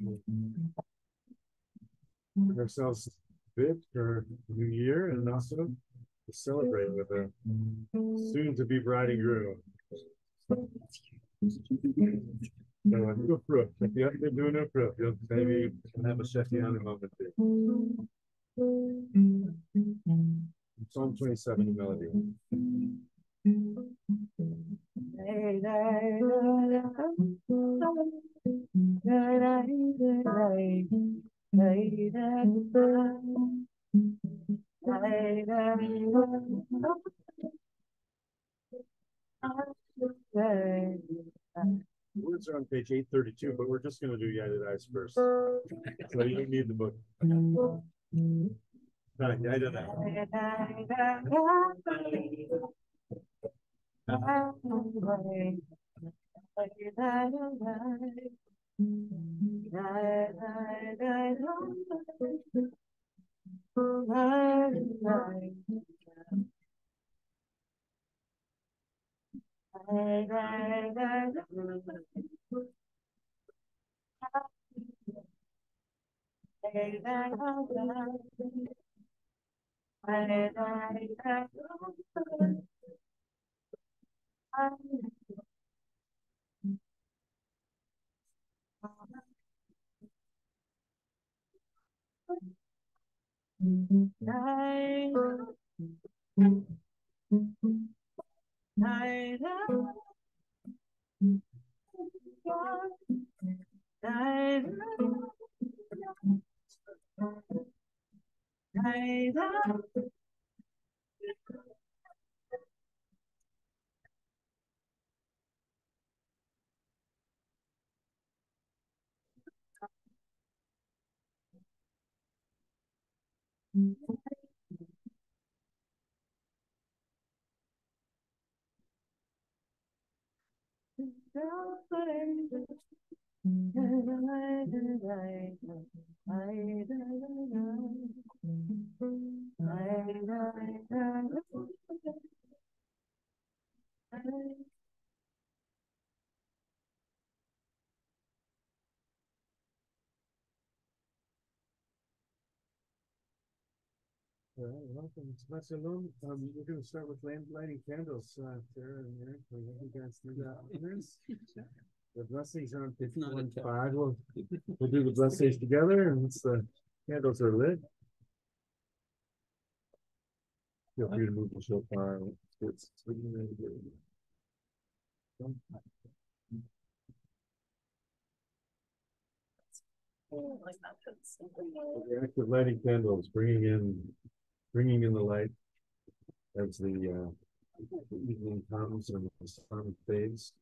Give ourselves a bit for New Year and also to celebrate with a soon-to-be bride and groom. So Aufruf. If you have to do an Aufruf, you'll maybe have a Shechianu moment too. Psalm 27 melody. Words are on page 832, but we're just going to do United Eyes first. So you don't need the book. Right, United Eyes. Welcome to Barcelona. We're going to start with lighting candles. Sarah and Eric, we have you guys do that honors. The blessings are on 51.5. We'll do the blessings together, and once the candles are lit, feel free to move the shofar. It's really good. The act of lighting candles, bringing in the light as the evening comes and the sun fades.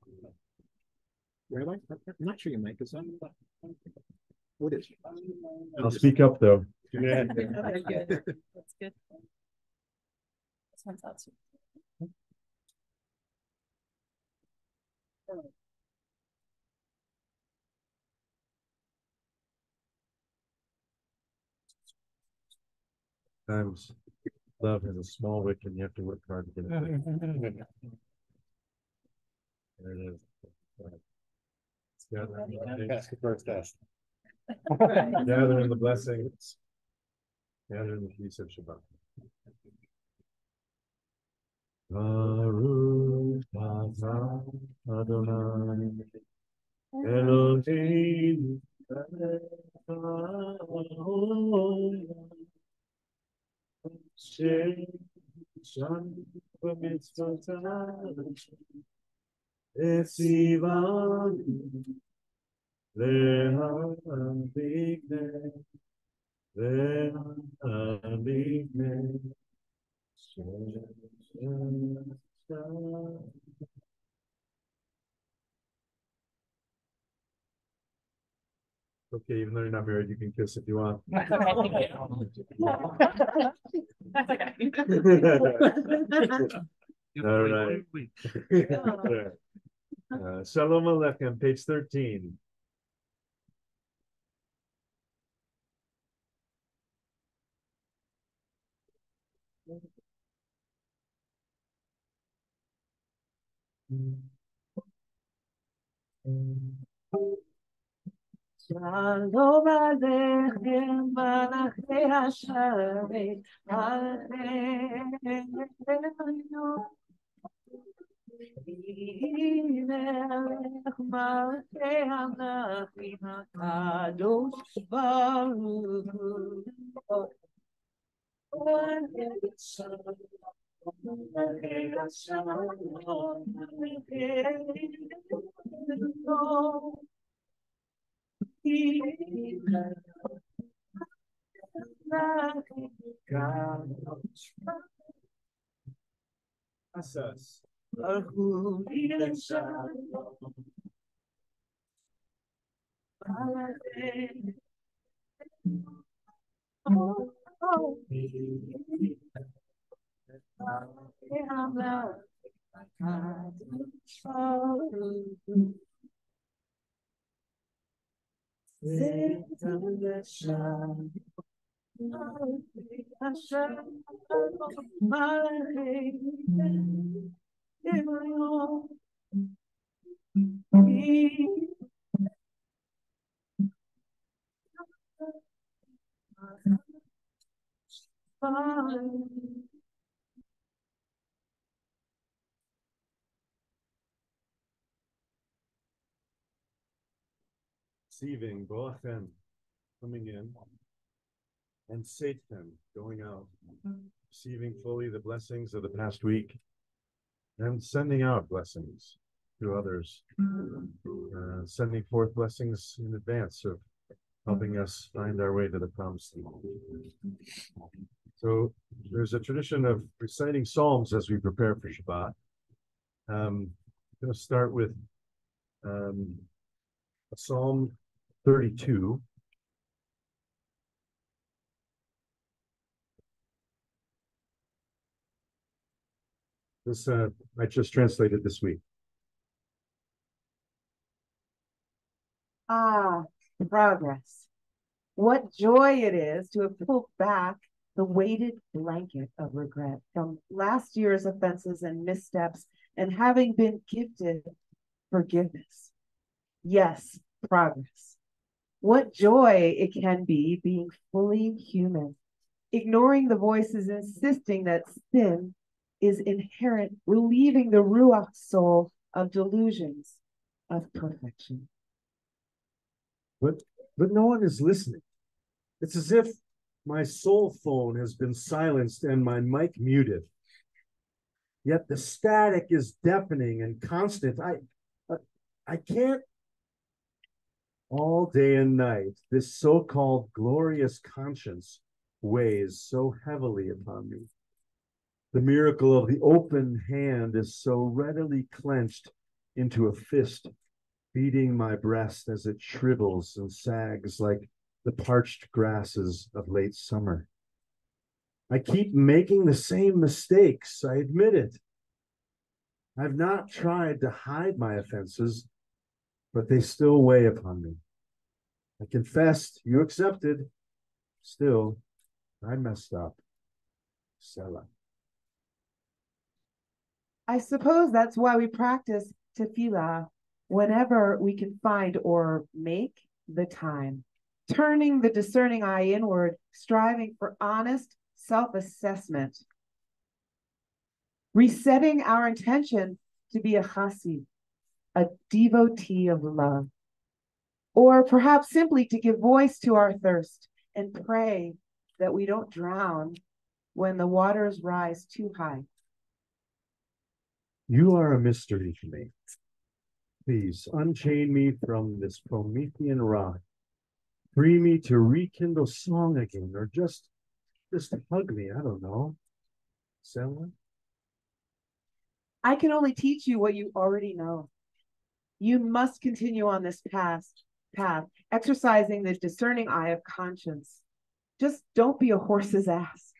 Rabbi, I'm not sure your mic is on. What is it? I'll speak up though. Yeah. That's good. This one's out. Sometimes love has a small wick and you have to work hard to get it. There it is. That's the first test. Gather in the blessings. Gather in the peace of Shabbat. Baruch atah Adonai Eloheinu melech haolam sheshanu b'mitzvotav etzivanu le'habikneh Okay, even though you're not married, you can kiss if you want. That's okay. All right. Shalom Aleichem, page 13. Shalom Aleichem, Malachei Hashem, Aleinu. Melech Malchei Hamlachim, HaKadosh Baruch Hu. Asas. Receiving Boachem coming in and Satan going out, receiving fully the blessings of the past week and sending out blessings to others, sending forth blessings in advance of helping us find our way to the promised land. So there's a tradition of reciting psalms as we prepare for Shabbat. I'm going to start with Psalm 32. This I just translated this week. Ah, progress. What joy it is to have pulled back the weighted blanket of regret from last year's offenses and missteps and having been gifted forgiveness. Yes, progress. What joy it can be being fully human, ignoring the voices insisting that sin is inherent, relieving the Ruach soul of delusions of perfection. But no one is listening. It's as if my soul phone has been silenced and my mic muted. Yet the static is deafening and constant. I can't. All day and night, this so-called glorious conscience weighs so heavily upon me. The miracle of the open hand is so readily clenched into a fist, beating my breast as it shrivels and sags like the parched grasses of late summer. I keep making the same mistakes, I admit it. I've not tried to hide my offenses, but they still weigh upon me. I confessed, you accepted. Still, I messed up. Selah. I suppose that's why we practice tefillah whenever we can find or make the time, turning the discerning eye inward, striving for honest self-assessment, resetting our intention to be a chassid, a devotee of love, or perhaps simply to give voice to our thirst and pray that we don't drown when the waters rise too high. You are a mystery to me. Please unchain me from this Promethean rock. Free me to rekindle song again, or just hug me. I don't know. Selah? I can only teach you what you already know. You must continue on this path, exercising the discerning eye of conscience. Just don't be a horse's ass.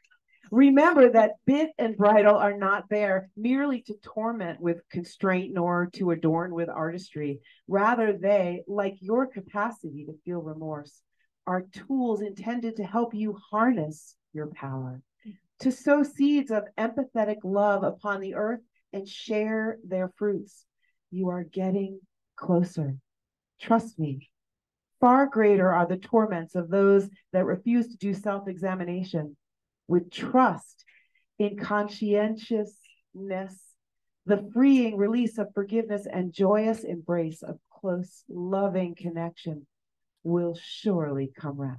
Remember that bit and bridle are not there merely to torment with constraint nor to adorn with artistry. Rather, they, like your capacity to feel remorse, are tools intended to help you harness your power, to sow seeds of empathetic love upon the earth and share their fruits. You are getting closer. Trust me. Far greater are the torments of those that refuse to do self-examination with trust in conscientiousness, the freeing release of forgiveness and joyous embrace of close, loving connection will surely come round.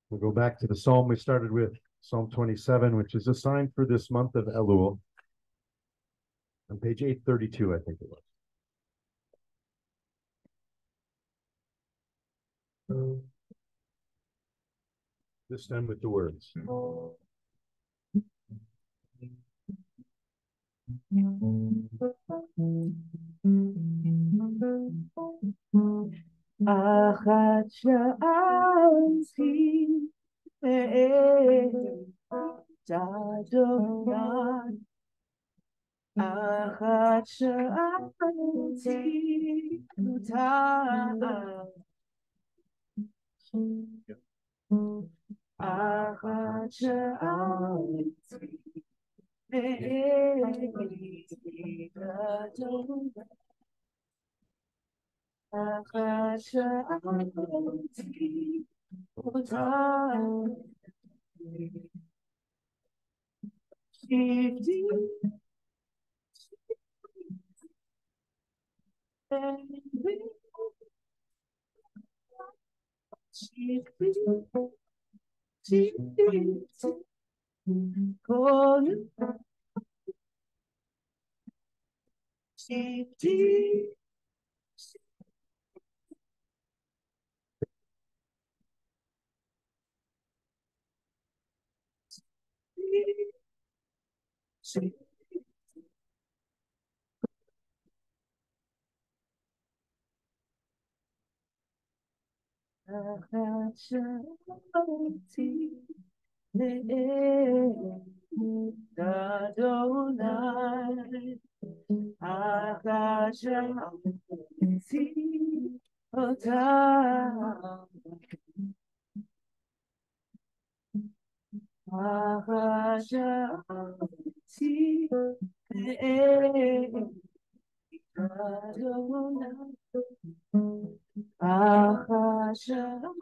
We'll go back to the psalm we started with, Psalm 27, which is assigned for this month of Elul. On page 832, I think it was. This time with the words. Achat sha'alti Adonai, achat sha'alti achat sha'alti achat sha'alti Adonai, achat sha'alti otam, achat sha'alti Adonai, achat sha'alti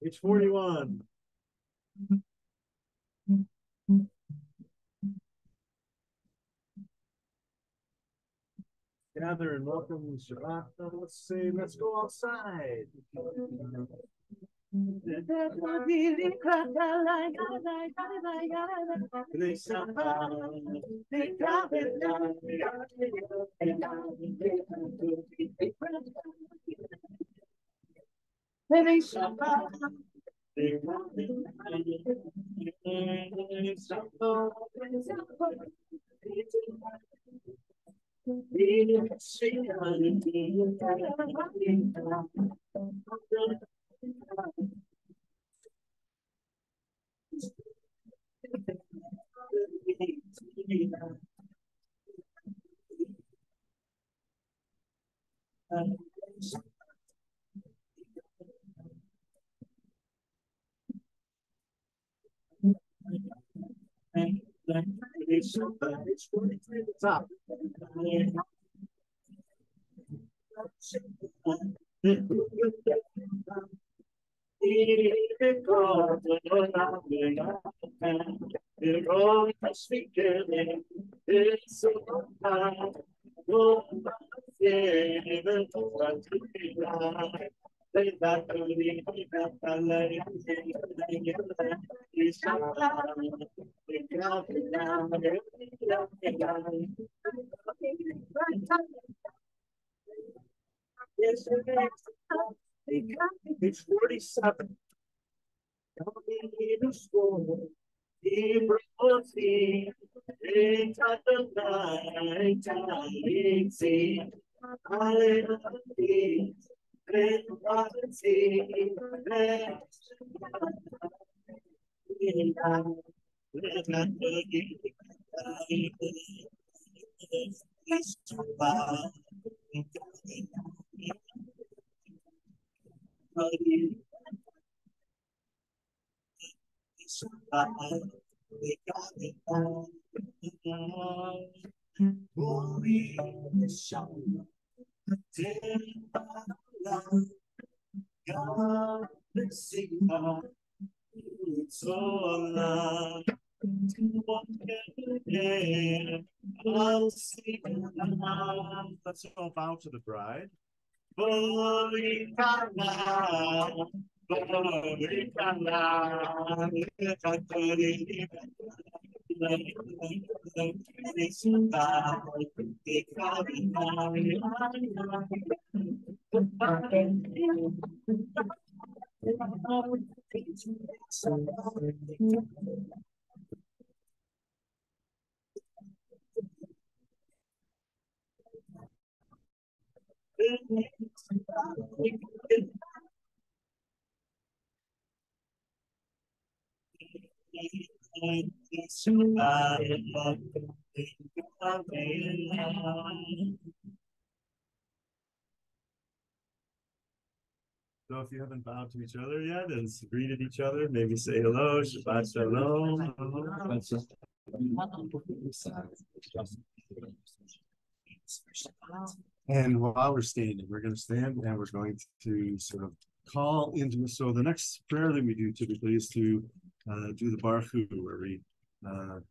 Page 41. Gather and welcome Shabbat. Let's say, let's go outside. It's 43 at the top. It's 47. Let's all bow to the bride. So if you haven't bowed to each other yet and greeted each other, maybe say hello, Shabbat Shalom. And while we're standing, we're going to stand and we're going to sort of call into. So the next prayer that we do typically is to do the Baruch Hu, where we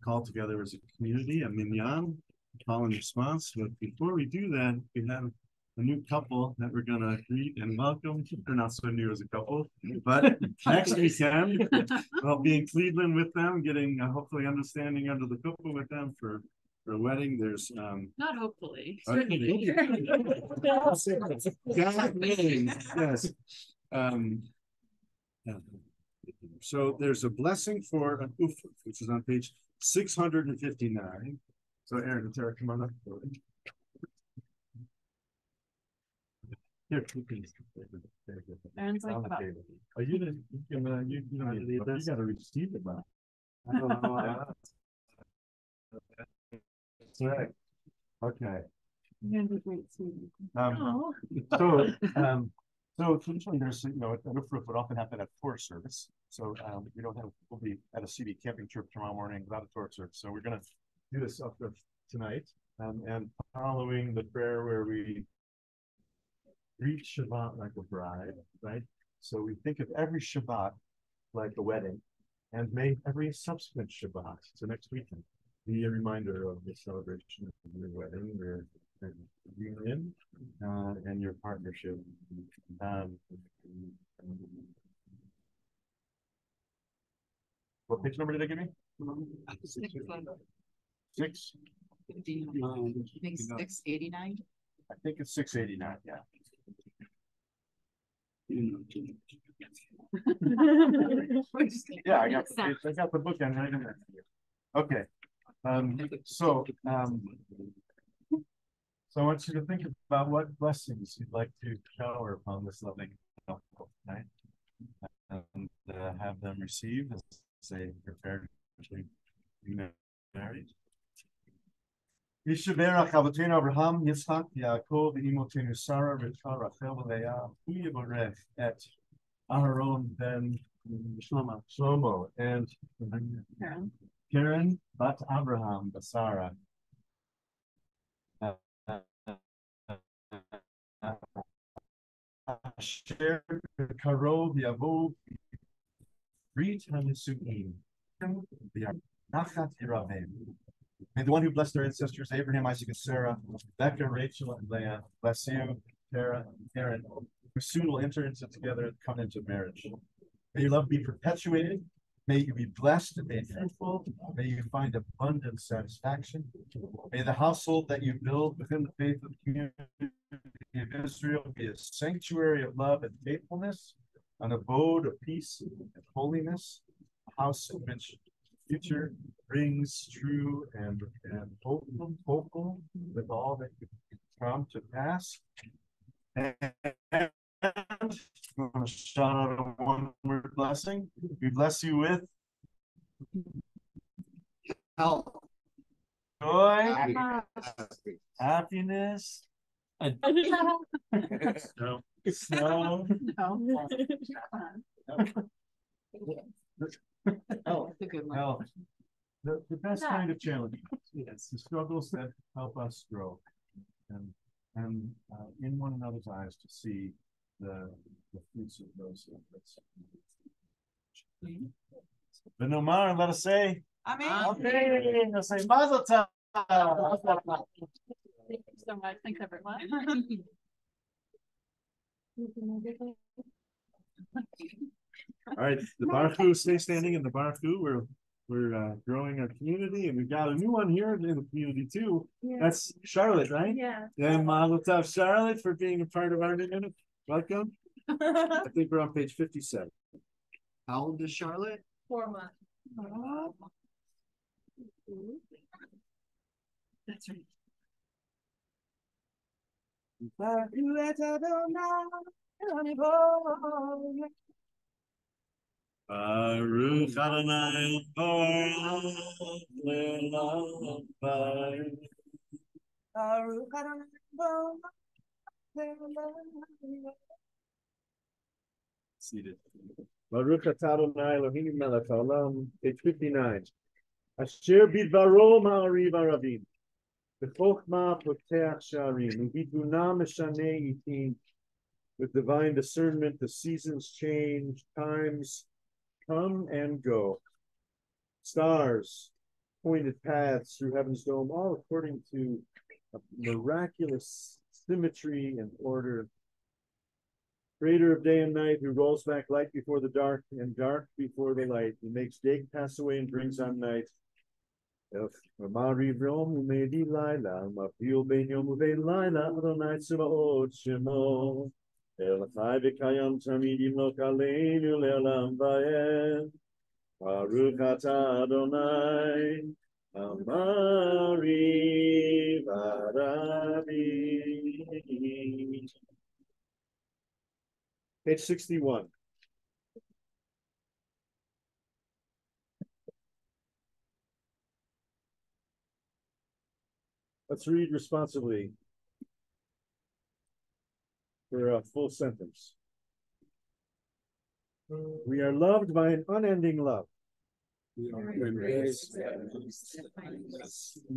call together as a community, a minyan, call and response. But before we do that, we have a new couple that we're going to greet and welcome. They're not so new as a couple, but next weekend, I'll be in Cleveland with them, getting hopefully understanding under the couple with them for a wedding. There's Not hopefully. certainly. Yes. So there's a blessing for an Aufruf, which is on page 659. So Aaron and Tara, come on up. Here, Aaron's like, "Wow." Oh, you didn't. You can. You got to receive it, man. I don't know. That's right. Okay. Oh. So traditionally, there's an Aufruf would often happen at Torah service. So we don't have. We'll be at a CB camping trip tomorrow morning without a Torah service. So we're gonna do this Aufruf tonight, and following the prayer where we greet Shabbat like a bride, right? So we think of every Shabbat like a wedding, and may every subsequent Shabbat, so next weekend, be a reminder of the celebration of your wedding, your union, and your partnership. What page number did I give you? 6. I think 689. I think it's 689. Yeah. Yeah, I got the book on right in there. Okay. So I want you to think about what blessings you'd like to shower upon this loving couple tonight, and have them receive as they prepare to be married. Yishaberach Avotenu Abraham, Yitzchak, Yaakov, Imotenu Sarah, Rivka, Rachel, Leah, Uyaborech, et Aharon ben Shlomo, and Karen, Bat Abraham, Basara. Asher Karov Yavov, Rit HaNisuim, Nachat Iravim. May the one who blessed their ancestors, Abraham, Isaac, and Sarah, Becca, Rachel, and Leah, bless you, Tara, Aaron, who soon will enter into together and come into marriage. May your love be perpetuated. May you be blessed and made fruitful. May you find abundant satisfaction. May the household that you build within the faith of the community of Israel be a sanctuary of love and faithfulness, an abode of peace and holiness, a house in which the future rings true and hopeful with all that could come to pass. And I'm going to shout out a one-word blessing. We bless you with health, joy, happiness, snow, No. health, That's a good one. health. The best kind of challenge. Yes, the struggles that help us grow, and in one another's eyes to see the fruits of those efforts. The Nomar, let us say, Amen. Let's say Mazel Tov. Thank you so much. Thanks, everyone. All right, the Baruch Hu, stay standing in the Baruch Hu. We're growing our community, and we've got a new one here in the community too. Yeah. That's Charlotte, right? Yeah. Yeah, Mazel Tov, Charlotte, for being a part of our community. Welcome. I think we're on page 57. How old is Charlotte? 4 months. That's right. Baruch Adonai Le'olam Baruch Seated. Baruch atah Adonai Eloheinu melech haolam, page 59. Asher bidvaro ma'ariv aravim, b'chokhmah poteach sha'arim, u'bituna meshaneh itim. With divine discernment, the seasons change, times come and go. Stars, pointed paths through heaven's dome, all according to a miraculous symmetry and order. Creator of day and night, who rolls back light before the dark and dark before the light, who makes day pass away and brings on night. Ma'ariv yom u'me'edi laila, ma'afil bein yom u'bein laila, Adonai tzvaot shemo. El chai v'kayam tamid yimlok aleinu le'olam va'ed. Baruch atah Adonai, Amariv Aravim. Page 61. Let's read responsibly for a full sentence. We are loved by an unending love. We are embraced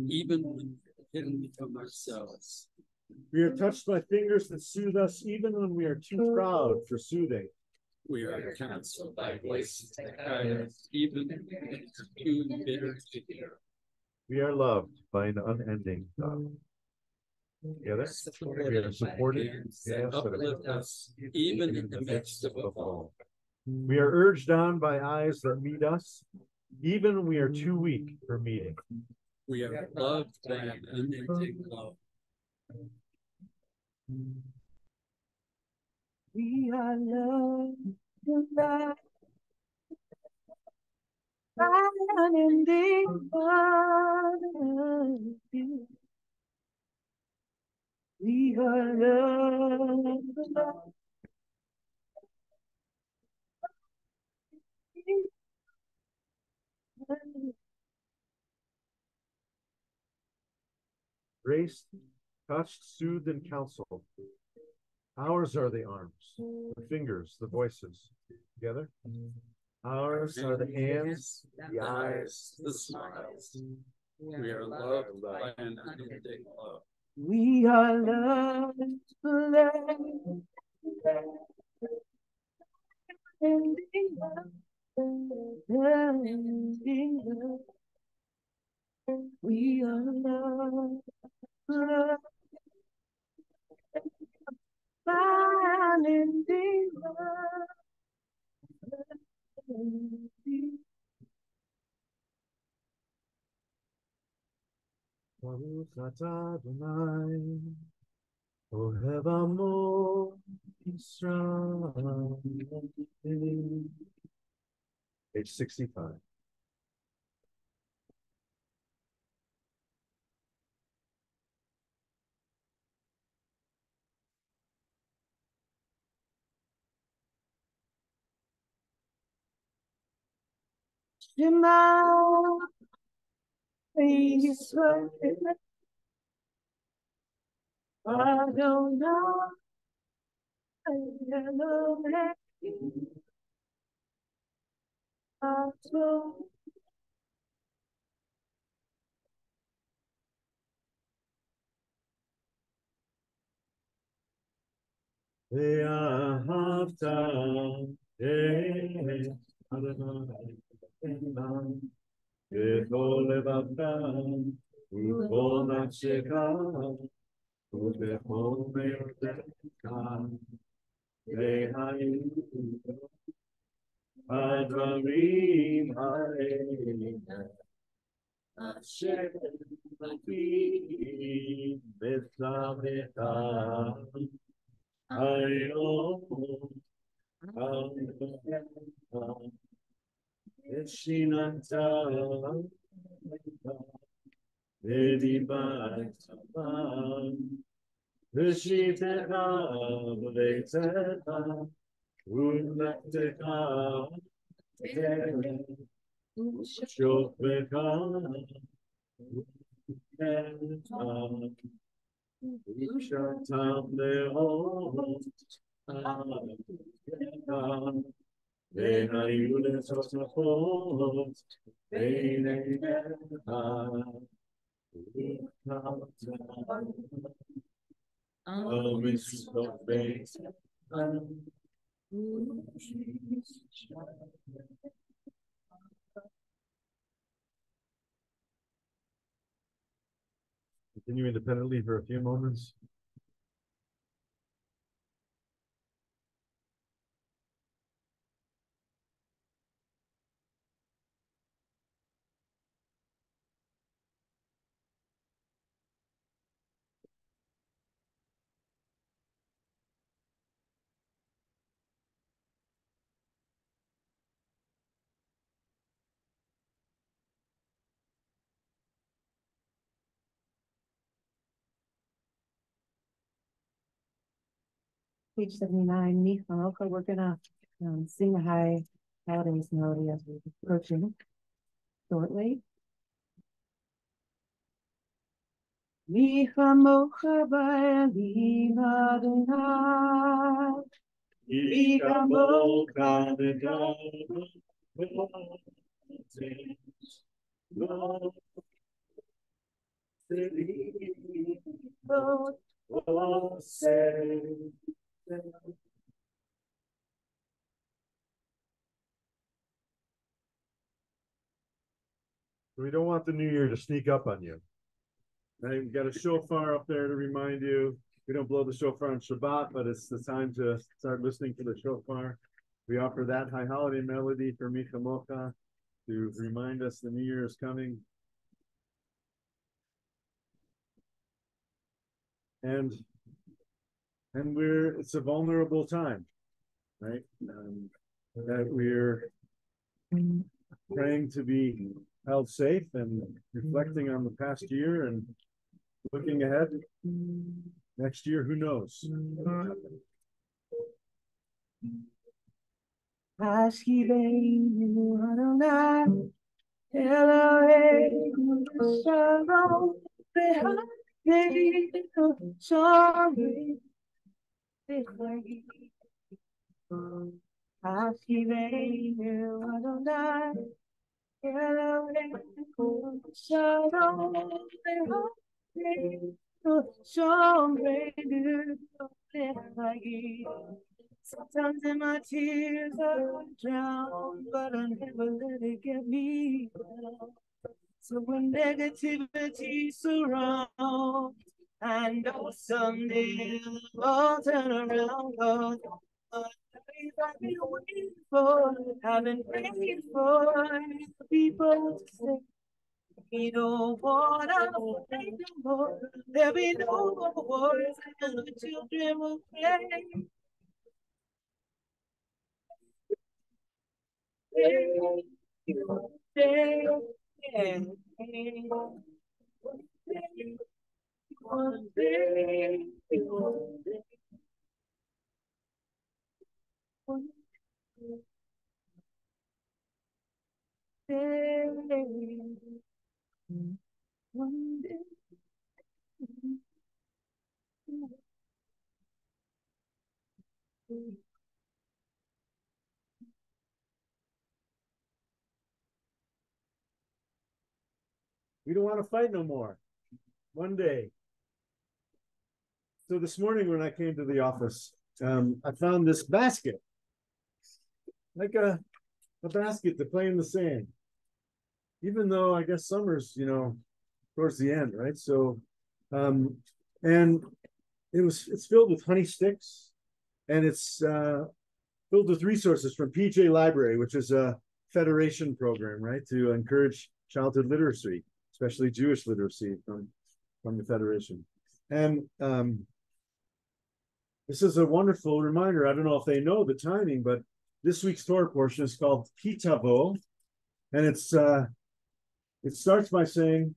even when hidden from ourselves. We are touched by fingers that soothe us even when we are too proud for soothing. We are counseled by voices that guide us even when it's too bitter to hear. We are loved by an unending love. Together, we are supported and uplift us even in the midst of a fall. We are urged on by eyes that meet us, even when we are too weak for meeting. We are loved by an unending love. We are loved by an unending love. We are loved by Graced, touched, soothed, and counseled. Ours are the arms, the fingers, the voices. Together. Ours are the hands, the eyes, the smiles. We are loved by an unending love. we are loved by unending love. Unending love. We are loved by finding love. Baruch atah Adonai, Ohev Yisrael. Page 65. Shema Yisrael, Adonai Elohim, Adonai. Ve'ahavta et Adonai Elohim v'kol levavcha u'kol nafshecha u'bechol me'odecha ve'hayu advarim ha'elah asher nagid b'tzavecha hayom Eshinata Edibatava Vishiteha Vleteha Uleteha Shopeka Ushatam Leot Ve'ayule Tosafot Ve'neha Mitzvot Beis Continue independently for a few moments. Page 79, Micha. We're gonna sing a high holidays melody as we're approaching shortly. Micha mocha ba'elim Adonai. Micha mocha We don't want the new year to sneak up on you. Now you've got a shofar up there to remind you. We don't blow the shofar on Shabbat, but it's the time to start listening to the shofar. We offer that high holiday melody for Micha Mocha to remind us the new year is coming. And it's a vulnerable time, right? That we're praying to be held safe and reflecting on the past year and looking ahead. Next year, who knows? Ashkiveinu Adonai, Elohim Shalom, V'Hadeinu Shalom, Ashkiveinu Adonai, Elohim Shalom, V'Hadeinu Shalom, sometimes in my tears I drown, but I never let it get me down. So when negativity surrounds, I know someday it'll all turn around. I've been waiting for, I've been praying for people to say, we don't want to fight no more. There'll be no more wars, and the children will play. We don't want to fight no more. One day. So this morning when I came to the office, I found this basket, like a basket to play in the sand. Even though I guess summer's, towards the end, right? So, and it's filled with honey sticks, and it's filled with resources from PJ Library, which is a federation program, right, to encourage childhood literacy, especially Jewish literacy from the federation. And this is a wonderful reminder. I don't know if they know the timing, but this week's Torah portion is called Kitavo, and it starts by saying,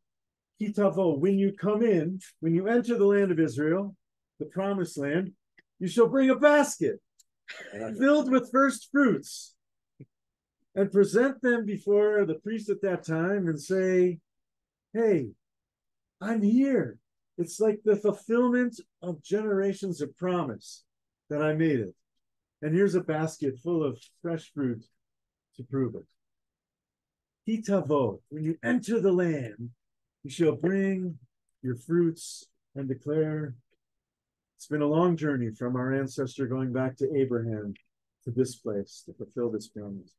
Kitavo, when you come in, when you enter the land of Israel, the promised land, you shall bring a basket filled with first fruits and present them before the priest at that time and say, hey, I'm here. It's like the fulfillment of generations of promise that I made it. And here's a basket full of fresh fruit to prove it. Kitavo, when you enter the land, you shall bring your fruits and declare. It's been a long journey from our ancestor going back to Abraham to this place to fulfill this promise.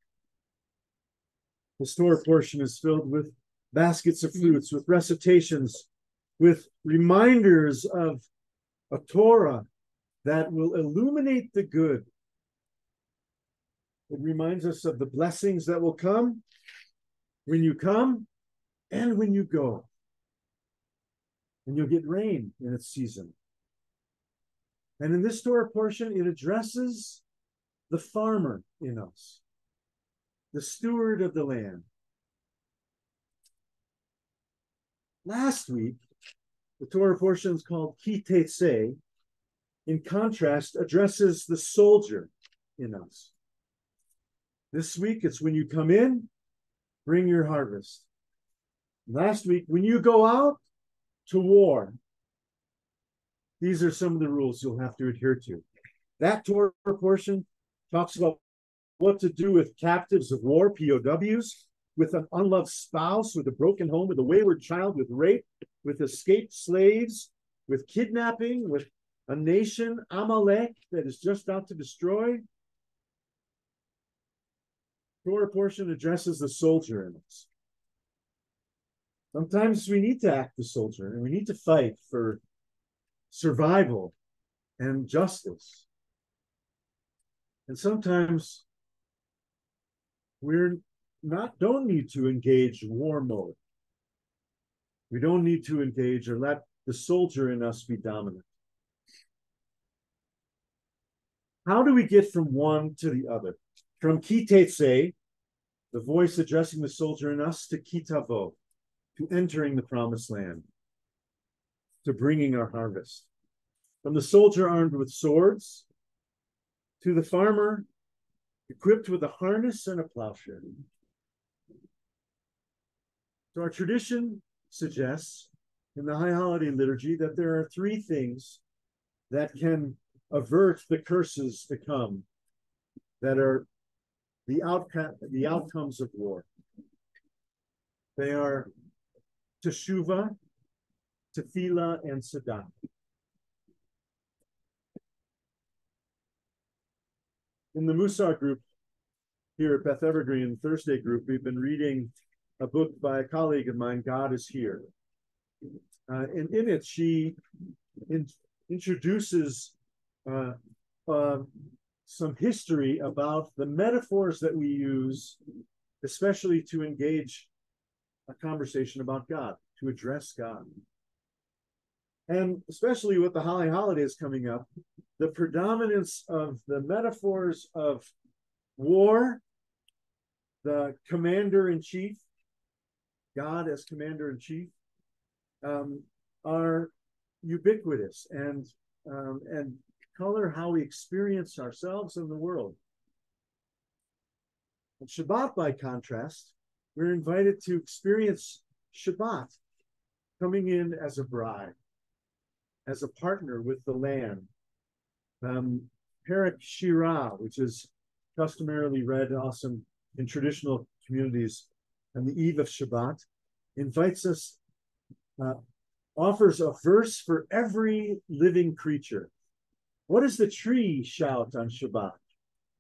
The Torah portion is filled with baskets of fruits, with recitations, with reminders of a Torah that will illuminate the good. It reminds us of the blessings that will come when you come and when you go. And you'll get rain in its season. And in this Torah portion, it addresses the farmer in us, the steward of the land. Last week, the Torah portion is called Ki Tetzei, in contrast, addresses the soldier in us. This week, it's when you come in, bring your harvest. Last week, when you go out to war, these are some of the rules you'll have to adhere to. That Torah portion talks about what to do with captives of war, POWs, with an unloved spouse, with a broken home, with a wayward child, with rape, with escaped slaves, with kidnapping, with a nation, Amalek, that is just out to destroy. Torah portion addresses the soldier in us. Sometimes we need to act the soldier, and we need to fight for survival and justice. And sometimes don't need to engage war mode. We don't need to engage or let the soldier in us be dominant. How do we get from one to the other? From Ki Tetzei, the voice addressing the soldier in us, to Kitavo, to entering the promised land, to bringing our harvest. From the soldier armed with swords, to the farmer equipped with a harness and a plowshare. So our tradition suggests in the High Holiday Liturgy that there are three things that can avert the curses to come, that are the outcomes of war. They are Teshuvah, Tefillah, and Tzedakah. In the Musar group here at Beth Evergreen, Thursday group, we've been reading a book by a colleague of mine, God is Here. And in it, she introduces some history about the metaphors that we use, especially to engage a conversation about God, to address God. And especially with the Holly holidays coming up, the predominance of the metaphors of war, the commander-in-chief, God as commander-in-chief, are ubiquitous and color how we experience ourselves and the world. And Shabbat, by contrast, we're invited to experience Shabbat coming in as a bride, as a partner with the Lamb. Perek Shirah, which is customarily read also in traditional communities on the eve of Shabbat, invites us, offers a verse for every living creature. What does the tree shout on Shabbat?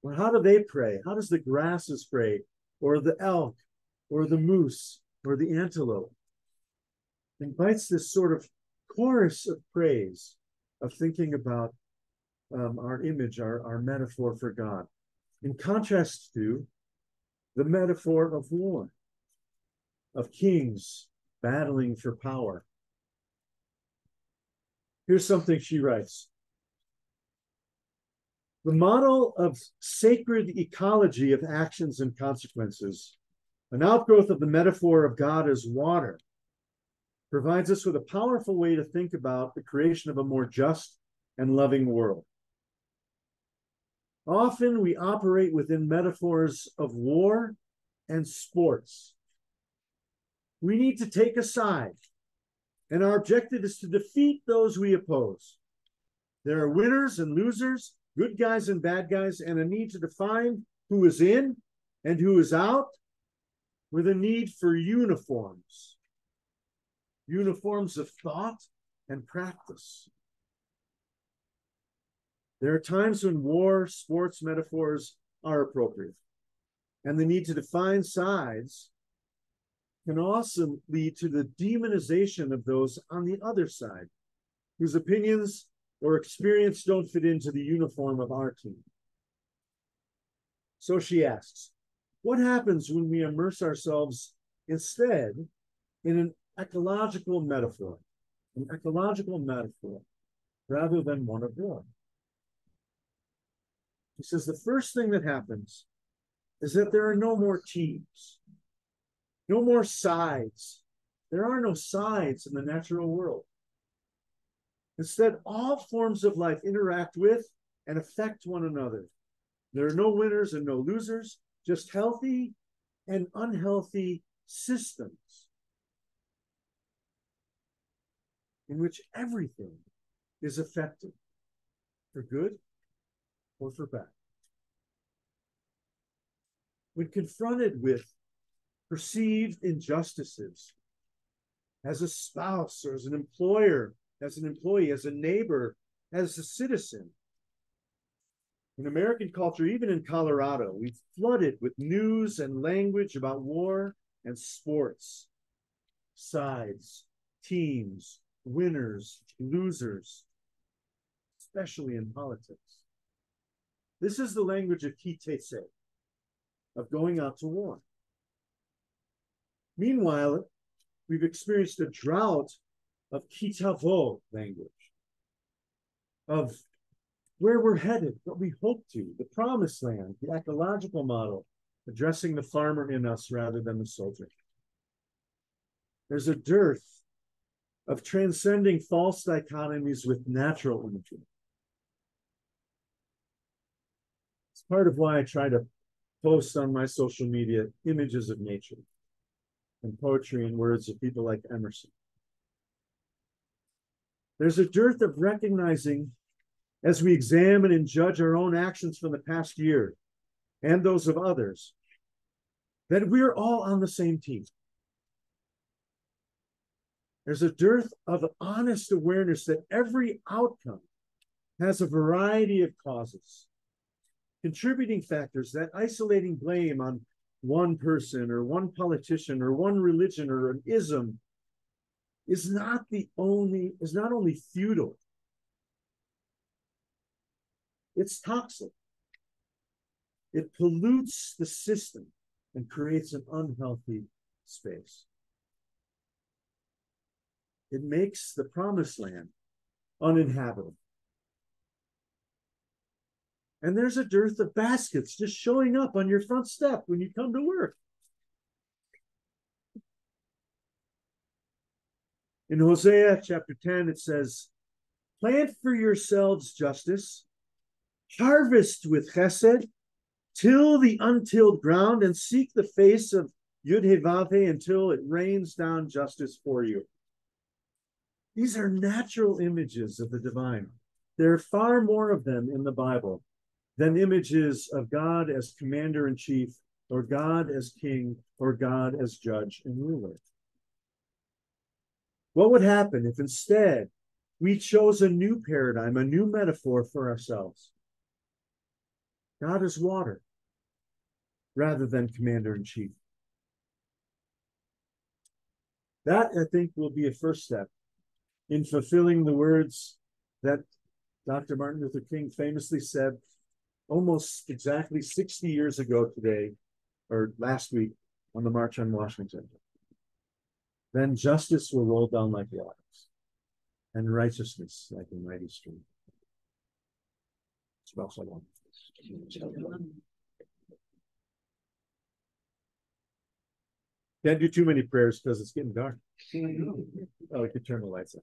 Well, how do they pray? How does the grasses pray? Or the elk? Or the moose? Or the antelope? Invites this sort of chorus of praise, of thinking about our image, our metaphor for God, in contrast to the metaphor of war, of kings battling for power. Here's something she writes. The model of sacred ecology of actions and consequences, an outgrowth of the metaphor of God as water, provides us with a powerful way to think about the creation of a more just and loving world. Often we operate within metaphors of war and sports. We need to take a side, and our objective is to defeat those we oppose. There are winners and losers, good guys and bad guys, and a need to define who is in and who is out, with a need for uniforms of thought and practice. There are times when war, sports metaphors are appropriate, and the need to define sides can also lead to the demonization of those on the other side, whose opinions or experience don't fit into the uniform of our team. So she asks, what happens when we immerse ourselves instead in an ecological metaphor rather than one of war? He says the first thing that happens is that there are no more teams, no more sides. There are no sides in the natural world. Instead, all forms of life interact with and affect one another. There are no winners and no losers, just healthy and unhealthy systems in which everything is affected, for good or for bad. When confronted with perceived injustices as a spouse or as an employer, as an employee, as a neighbor, as a citizen, in American culture, even in Colorado, we've flooded with news and language about war and sports, sides, teams, winners, losers, especially in politics. This is the language of kitese, of going out to war. Meanwhile, we've experienced a drought of kitavo language, of where we're headed, what we hope to, the promised land, the ecological model, addressing the farmer in us rather than the soldier. There's a dearth of transcending false dichotomies with natural imagery. It's part of why I try to post on my social media images of nature and poetry and words of people like Emerson. There's a dearth of recognizing, as we examine and judge our own actions from the past year and those of others, that we're all on the same team. There's a dearth of honest awareness that every outcome has a variety of causes, contributing factors, that isolating blame on one person or one politician or one religion or an ism is not only futile, it's toxic. It pollutes the system and creates an unhealthy space. It makes the promised land uninhabitable. And there's a dearth of baskets just showing up on your front step when you come to work. In Hosea chapter 10, it says, plant for yourselves justice, harvest with chesed, till the untilled ground, and seek the face of Yud-Heh-Vav-Heh until it rains down justice for you. These are natural images of the divine. There are far more of them in the Bible than images of God as commander-in-chief, or God as king, or God as judge and ruler. What would happen if instead we chose a new paradigm, a new metaphor for ourselves? God is water rather than commander-in-chief. That, I think, will be a first step in fulfilling the words that Dr. Martin Luther King famously said almost exactly 60 years ago today, or last week, on the March on Washington. Then justice will roll down like waters, and righteousness like a mighty stream. Shalom. Can't do too many prayers because it's getting dark. Oh, we could turn the lights on.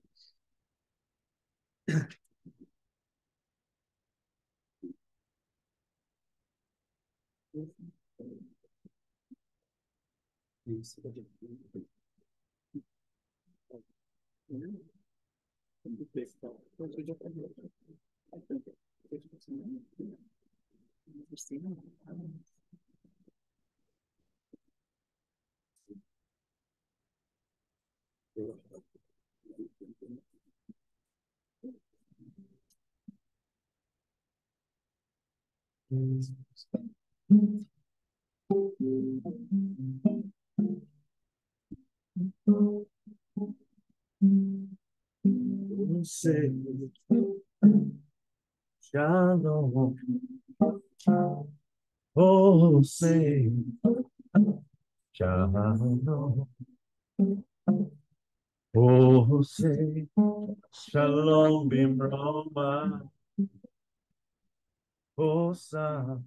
Say shalom. Oh, say shalom. Oh, say shalom bimroma. Oh, sa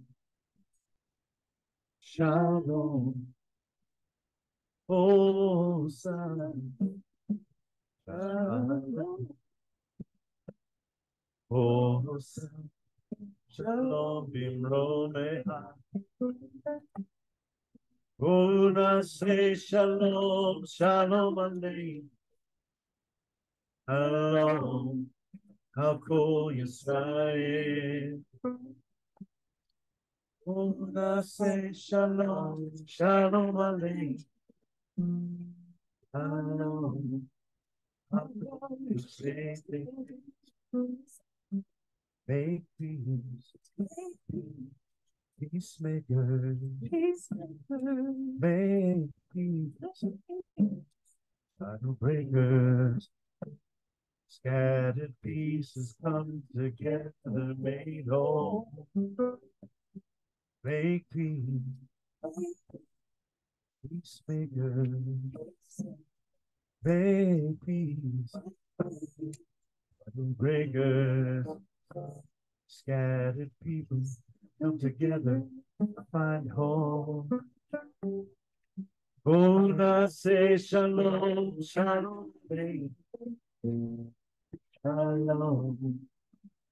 shalom. Oh, sa shalom. Oh, sa shalom bimromeha. Oh, na say shalom, shalom aleichem. Shalom, how cool Yisrael. Oh, na say shalom, shalom aleichem. Shalom, how cool Yisrael. Make peace, peacemaker, make peace, shadow breakers, scattered pieces come together, made whole. Make peace, peacemaker, make peace, shadow breakers, scattered people come together, find home. Oh, na say shalom, shalom, shalom,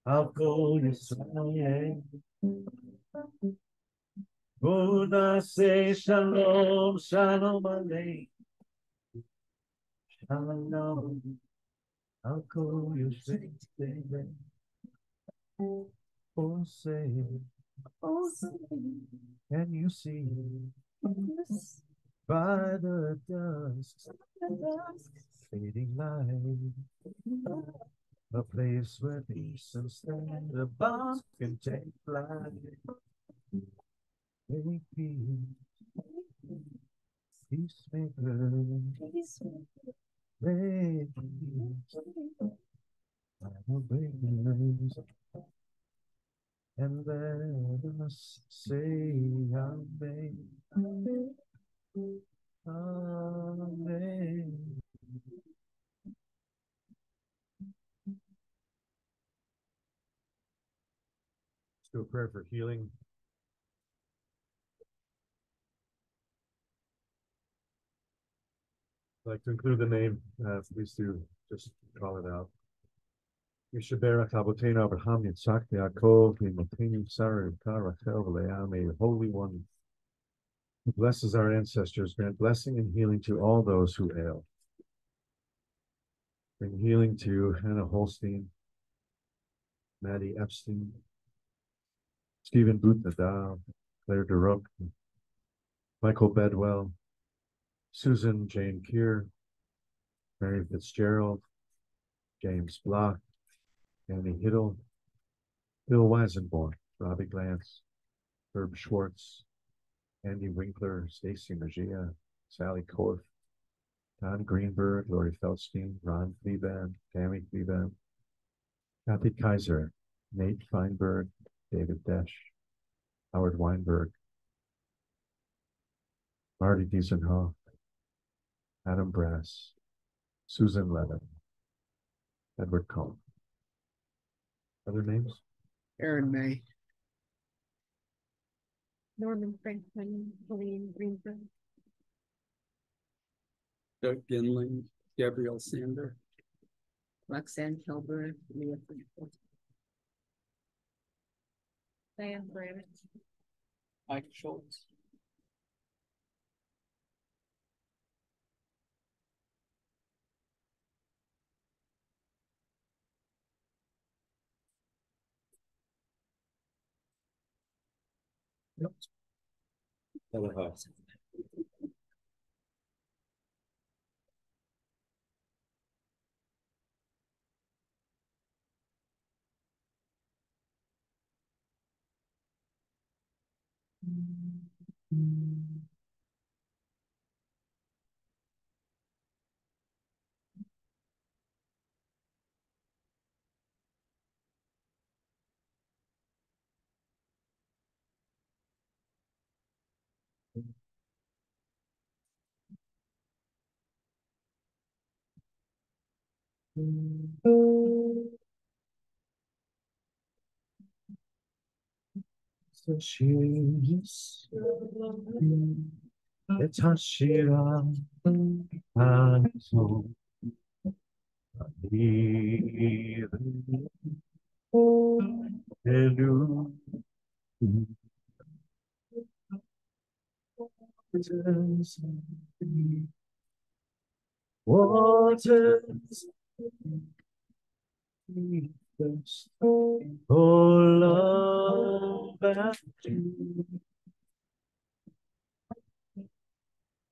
I'll go Yisrael. Oh, na say shalom, shalom, aleichem. Shalom, I'll go Yisrael. Oh, say, can you see by the dusk fading light, a place where peace and standards can take flight. Make peace, peacemaker, Baby, I will break the news and then must say amen. Amen. Let's do a prayer for healing. I'd like to include the name, please do just call it out. Yishaberach Abotenu Abraham Yitzchak Yaakov Yimotenu Sarah Rivka Rachel V'Leah, may the Holy One who blesses our ancestors grant blessing and healing to all those who ail. Bring healing to Hannah Holstein, Maddie Epstein, Stephen Bootnadav, Claire DeRook, Michael Bedwell, Susan Jane Keir, Mary Fitzgerald, James Block, Annie Hiddle, Bill Weisenborn, Robbie Glantz, Herb Schwartz, Andy Winkler, Stacy Magia, Sally Korf, Don Greenberg, Lori Feldstein, Ron Kleban, Tammy Kleban, Kathy Kaiser, Nate Feinberg, David Desch, Howard Weinberg, Marty Diesenhoff, Adam Brass, Susan Levin, Edward Cohn. Other names? Aaron May. Norman Franklin, Helene Greenberg. Doug Ginling, Gabrielle Sander, Roxanne Kilburn, Leah Friedel. Diane Brandon. Mike Schultz. So she's it's Hashira and so Hello. Waters all about you.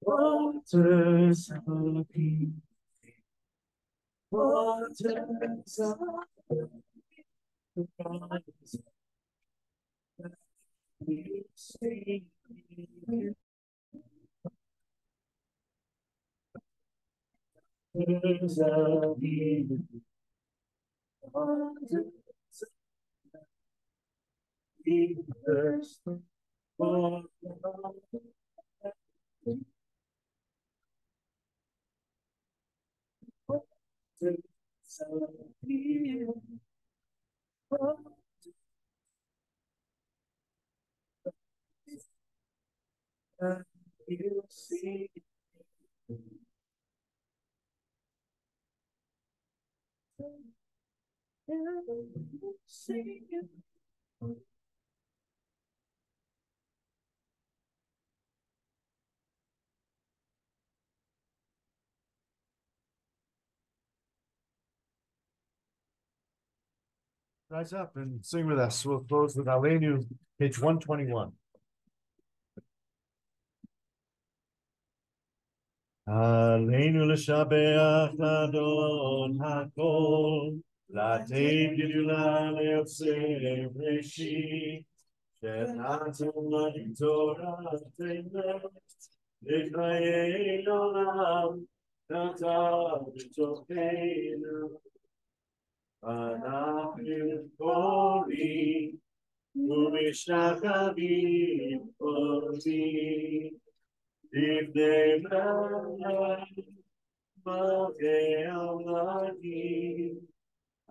Waters of peace. Waters of peace. We see waters of peace. Waters of peace. You see rise up and sing with us. We'll close with Aleinu, page 121. Aleinu l'shabeach l'adon hakol, l'atei gidula le'otzei reshi, she'natam l'torah te'net, l'chayei olam, Nata Vitokenu, Anafim Kori, Umishakavim Kori, if they Malke Aladi,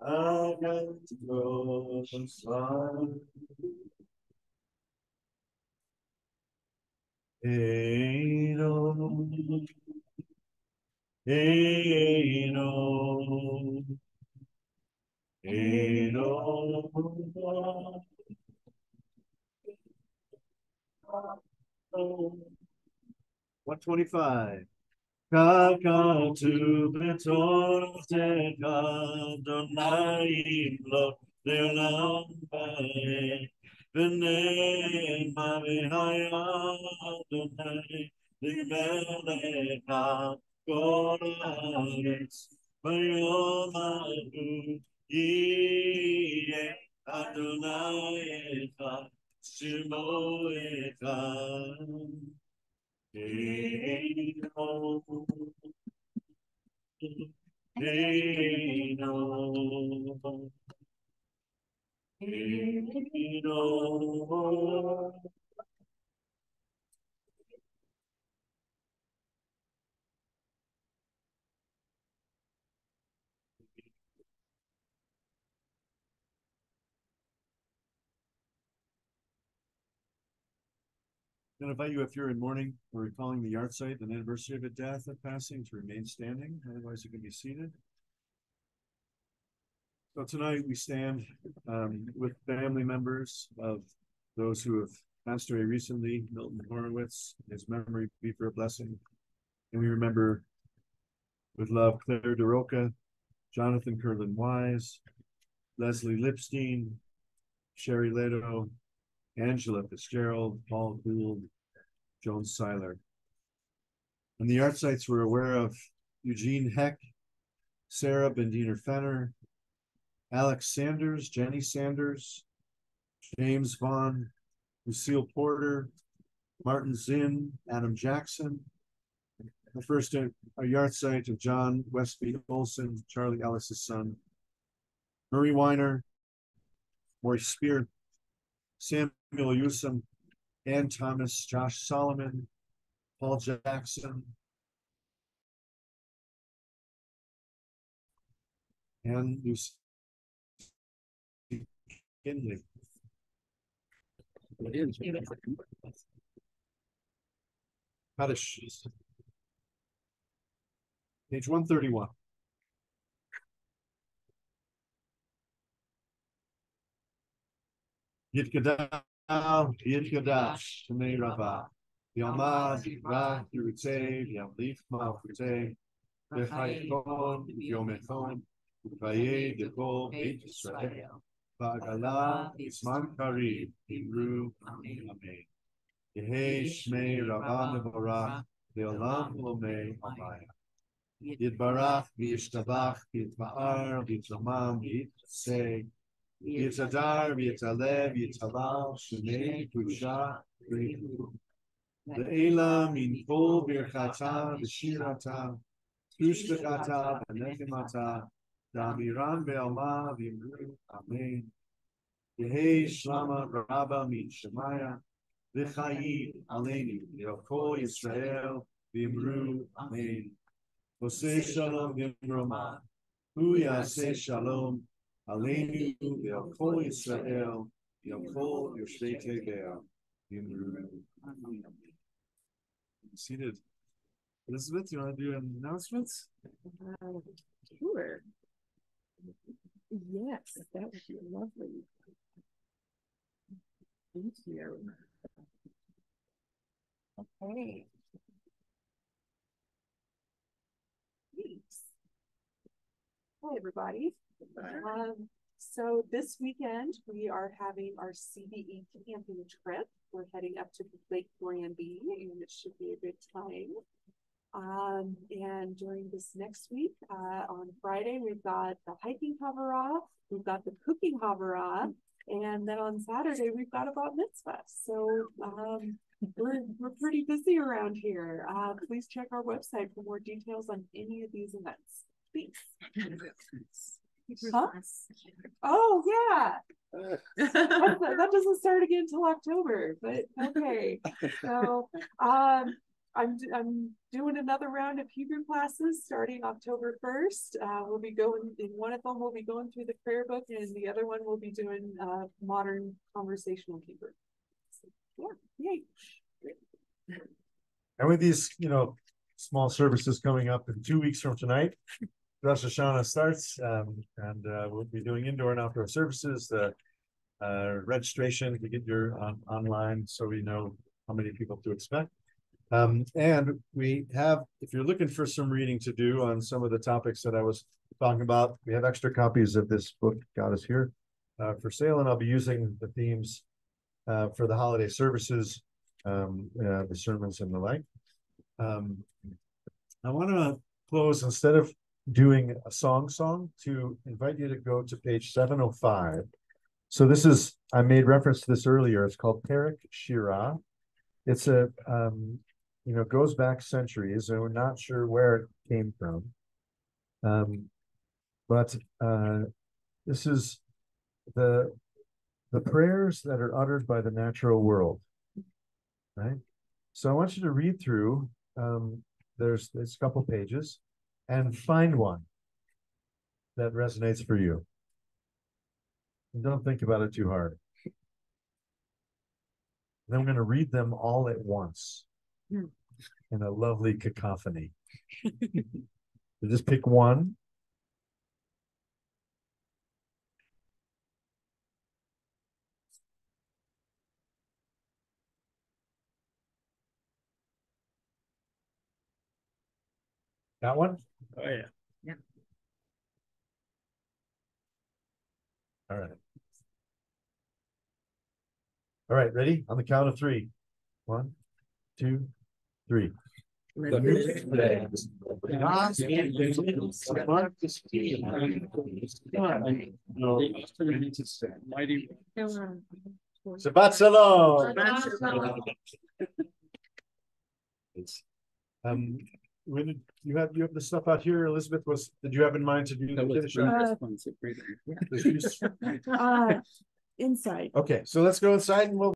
Agat Rosan. Eino, Eino, Eino. 125. Kaka tu betor te kadonai lo leolam bae v'nei mavihaya Adonai l'melecha kol haaretz v'yom ha'u yiyeh Adonai echad shemo echad. Eino, Eino, Eino. I invite you, if you're in mourning or recalling the yard site, an anniversary of a death or passing, to remain standing. Otherwise, you can be seated. So tonight we stand with family members of those who have passed away recently. Milton Horowitz, his memory be for a blessing. And we remember with love Claire DeRoca, Jonathan Curlin Wise, Leslie Lipstein, Sherry Leto, Angela Fitzgerald, Paul Gould, Joan Seiler. And the art sites were aware of Eugene Heck, Sarah Bendiner Fenner, Alex Sanders, Jenny Sanders, James Vaughn, Lucille Porter, Martin Zinn, Adam Jackson. The first a yard site of John Westby Olson, Charlie Ellis's son, Murray Weiner, Maurice Spear, Samuel Newsom, Ann Thomas, Josh Solomon, Paul Jackson, and Lucy Kinley. Kaddish. Page 131. Yitgadash, Shemei Rabbah, Yamad, Yivrach, Yerutze, Yamlich, Malchutze, V'chayikon, Yomechon, V'vayeh, Dekol, Beit Yisrael, V'agala, Yisman Karim, Imru, Amen. Yehei Shmei Rabbah Mevorach, Le'olam Lomei Amaya. Yitbarach, V'yishtabach, Yitma'ar, V'yitlamam, V'yitzeh, Yitzadar, Yitzalev, Yitzalal, Shemei, Kusha, Le'ela, Min Kol, Birchata, V'shirata, Tushbechata, V'nechimata, Damiran Be'alma, V'imru, Amen. Yehei Shlama, Rabba, Min Shemaya, V'chayim, Aleinu, Le'okol Yisrael, V'imru, Amen. Oseh Shalom, V'imroman, Hu Yaseh Shalom, Aleinu, Ve'al Yisrael, Ve'al Yoshvei Te'Be'al, Yimru. Seated. Elizabeth, you want to do announcements? Sure. Yes, that would be lovely. Thank you. Okay. Thanks. Hi, everybody. So this weekend we are having our CBE camping trip. We're heading up to Lake Granby, and it should be a good time. And during this next week, on Friday, we've got the hiking Havurah, we've got the cooking Havurah, and then on Saturday we've got a bat mitzvah. So we're pretty busy around here. Please check our website for more details on any of these events. Thanks. Huh? Oh yeah. That doesn't start again until October, but okay. So I'm doing another round of Hebrew classes starting October 1st. We'll be going in one of them. We'll be going through the prayer book, and the other one we'll be doing modern conversational Hebrew. So, yeah, yay! And with these, small services coming up in 2 weeks from tonight, Rosh Hashanah starts, and we'll be doing indoor and outdoor services. The registration to get your online, so we know how many people to expect. And we have, if you're looking for some reading to do on some of the topics that I was talking about, we have extra copies of this book, God is Here, for sale, and I'll be using the themes for the holiday services, the sermons and the like. I want to close, instead of doing a song to invite you to go to page 705. So this is, I made reference to this earlier. It's called Perek Shirah. It's a, goes back centuries, and we're not sure where it came from. But this is the prayers that are uttered by the natural world, right? So I want you to read through, there's a couple pages, and find one that resonates for you. And don't think about it too hard. Then I'm going to read them all at once in a lovely cacophony. So just pick one. Got one? Oh yeah. Yeah. All right. All right, ready? On the count of 3. 1, 2, 3. Shabbat Shalom. When you have the stuff out here, Elizabeth, did you have in mind to do the Inside. Okay, so let's go inside and we'll